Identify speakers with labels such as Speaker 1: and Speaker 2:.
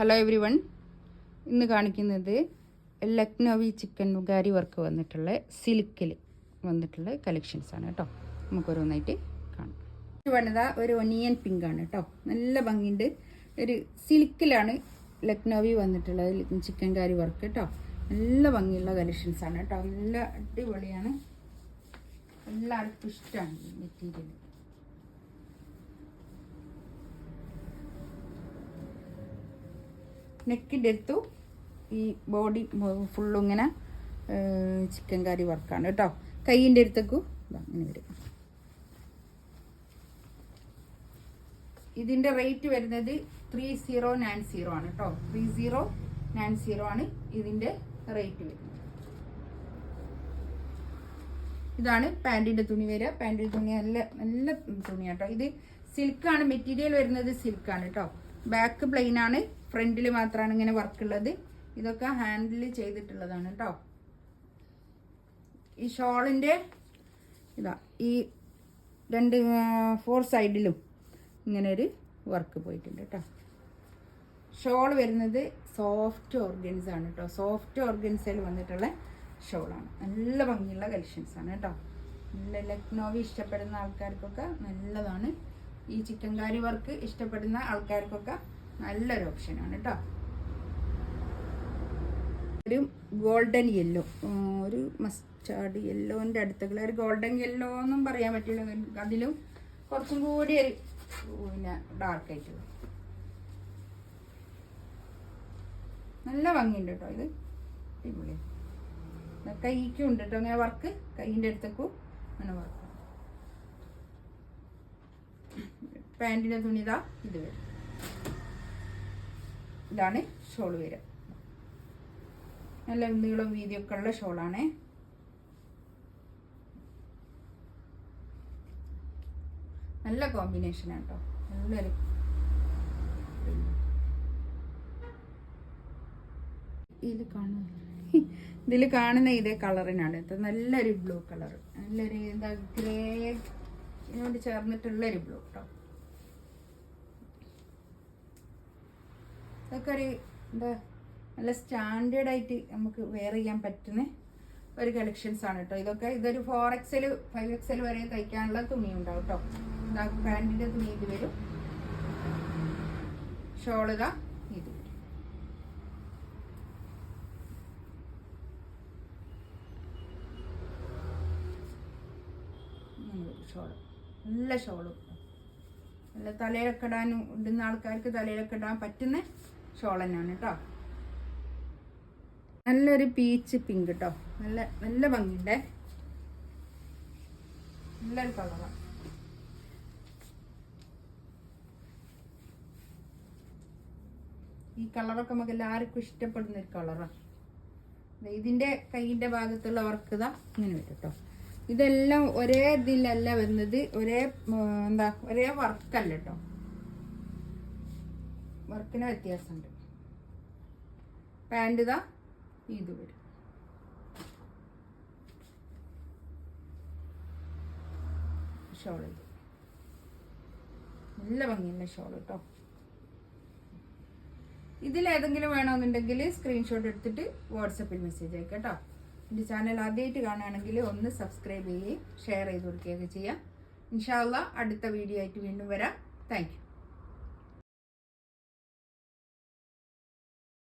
Speaker 1: Hello every one, ഇന്ന് കാണിക്കുന്നത് Lucknowi chicken നുഗാരി work വന്നിട്ടുള്ള സിൽക്കിൽ വന്നിട്ടുള്ള കളക്ഷൻസാണ് കേട്ടോ. നമുക്കൊരോന്നായിട്ട് കാണാം. വേണ്ടതാ ഒരു ഒനിയൻ പിങ്ക് ആണ് കേട്ടോ. നല്ല ഭംഗിയുണ്ട്. ഒരു സിൽക്കിലാണ് ലക്നൗവി വന്നിട്ടുള്ളത് ചിക്കൻ കാരി വർക്ക് കേട്ടോ. നല്ല ഭംഗിയുള്ള കളക്ഷൻസാണ് കേട്ടോ. നല്ല അടിപൊളിയാണ്. എല്ലാവർക്കും ഇഷ്ടമാണ് മെറ്റീരിയൽ. നെക്കിൻ്റെ അടുത്തു ഈ ബോഡി ഫുള്ളും ഇങ്ങനെ ചിക്കൻ കറി വർക്കാണ് കേട്ടോ. കൈയിൻ്റെ അടുത്തേക്കും ഇങ്ങനെ വരും. ഇതിൻ്റെ റേറ്റ് വരുന്നത് 3090 ആണ് കേട്ടോ. 3090 ആണ് ഇതിൻ്റെ റേറ്റ് വരുന്നത്. ഇതാണ് പാൻറ്റിൻ്റെ തുണി വരിക. പാൻറ്റിൻ്റെ തുണി നല്ല നല്ല തുണിയാണ് കേട്ടോ. ഇത് സിൽക്കാണ്, മെറ്റീരിയൽ വരുന്നത് സിൽക്കാണ് കേട്ടോ. ബാക്ക് പ്ലെയിൻ ആണ്, ഫ്രണ്ടിൽ മാത്രമാണ് ഇങ്ങനെ വർക്കുള്ളത്. ഇതൊക്കെ ഹാൻഡിൽ ചെയ്തിട്ടുള്ളതാണ് കേട്ടോ. ഈ ഷോളിൻ്റെ ഇതാ ഈ 4 സൈഡിലും ഇങ്ങനെ ഒരു വർക്ക് പോയിട്ടുണ്ട് കേട്ടോ. ഷോൾ വരുന്നത് സോഫ്റ്റ് ഓർഗൻസ് ആണ് കേട്ടോ. സോഫ്റ്റ് ഓർഗൻസിൽ വന്നിട്ടുള്ള ഷോളാണ്. നല്ല ഭംഗിയുള്ള കളക്ഷൻസ് ആണ് കേട്ടോ. നല്ല ലക്നൗവി ഇഷ്ടപ്പെടുന്ന ആൾക്കാർക്കൊക്കെ നല്ലതാണ്. ഈ ചിക്കൻ കാരി വർക്ക് ഇഷ്ടപ്പെടുന്ന ആൾക്കാർക്കൊക്കെ നല്ലൊരു ഓപ്ഷനാണ് കേട്ടോ. ഒരു ഗോൾഡൻ യെല്ലോ, ഒരു മസ്റ്റാർഡ് യെല്ലോൻ്റെ അടുത്തുള്ള ഒരു ഗോൾഡൻ യെല്ലോ ഒന്നും പറയാൻ പറ്റില്ല. അതിലും കുറച്ചും കൂടി ഒരു പിന്നെ ഡാർക്കായിട്ടുള്ള നല്ല ഭംഗിയുണ്ട് കേട്ടോ. ഇത് അടിപൊളി. കൈക്കും ഉണ്ട് കേട്ടോ അങ്ങനെ വർക്ക്. കൈയിൻ്റെ അടുത്തേക്കും അങ്ങനെ വർക്ക്. പാൻറ്റിൻ്റെ തുണി ഇതാ ഇത് വരും. ഇതാണ് ഷോൾ വരിക. നല്ല നീളം വീതിയൊക്കെ ഉള്ള ഷോളാണേ. നല്ല കോമ്പിനേഷനാണ് കേട്ടോ. നല്ലൊരു ഇതിൽ കാണുന്ന ഇതേ കളറിനാണ്. ഇത് നല്ലൊരു ബ്ലൂ കളർ, നല്ലൊരു എന്താ ഗ്രേ ഇതിനോട് ചേർന്നിട്ടുള്ളൊരു ബ്ലൂ കേട്ടോ. ഇതൊക്കെ ഒരു എന്താ നല്ല സ്റ്റാൻഡേർഡായിട്ട് നമുക്ക് വെയർ ചെയ്യാൻ പറ്റുന്ന ഒരു കളക്ഷൻസ് ആണ് കേട്ടോ. ഇതൊരു 4XL 5XL വരെ തയ്ക്കാനുള്ള തുണി ഉണ്ടാവും കേട്ടോ. ഇതാ പാൻറ്റിൻ്റെ തുണി ഇത് വരും. ഷോളുക ഇത് വരും. ഷോള് നല്ല ഷോളും നല്ല തലയിലൊക്കെ ഇടാനും ഇടുന്ന ആൾക്കാർക്ക് തലയിലൊക്കെ ഇടാൻ പറ്റുന്ന ഷോൾ തന്നെയാണ് കേട്ടോ. നല്ലൊരു പീച്ച് പിങ്ക് കേട്ടോ. നല്ല നല്ല ഭംഗിയുണ്ടേ. നല്ലൊരു കളറാണ്. ഈ കളറൊക്കെ നമുക്ക് എല്ലാവർക്കും ഇഷ്ടപ്പെടുന്ന ഒരു കളറാണ്. ഇതിൻ്റെ കൈയിൻ്റെ ഭാഗത്തുള്ള വർക്ക് ഇതാ ഇങ്ങനെ വരും കേട്ടോ. ഇതെല്ലാം ഒരേ ഇതിലല്ല വരുന്നത്, ഒരേ വർക്കല്ല കേട്ടോ. വർക്കിന് വ്യത്യാസമുണ്ട്. പാൻറ് ഇതാ ഇത് വരും. ഷോൾ ഇത് നല്ല ഭംഗിയുള്ള ഷോൾ കേട്ടോ. ഇതിലേതെങ്കിലും വേണമെന്നുണ്ടെങ്കിൽ സ്ക്രീൻഷോട്ട് എടുത്തിട്ട് വാട്സപ്പിൽ മെസ്സേജ് അയക്കാം കേട്ടോ. എൻ്റെ ചാനൽ ആദ്യമായിട്ട് കാണുകയാണെങ്കിൽ ഒന്ന് സബ്സ്ക്രൈബ് ചെയ്യുകയും ഷെയർ ചെയ്ത് കൊടുക്കുകയൊക്കെ ചെയ്യാം. ഇൻഷാ അല്ലാഹ് അടുത്ത വീഡിയോ ആയിട്ട് വീണ്ടും വരാം. Thank you.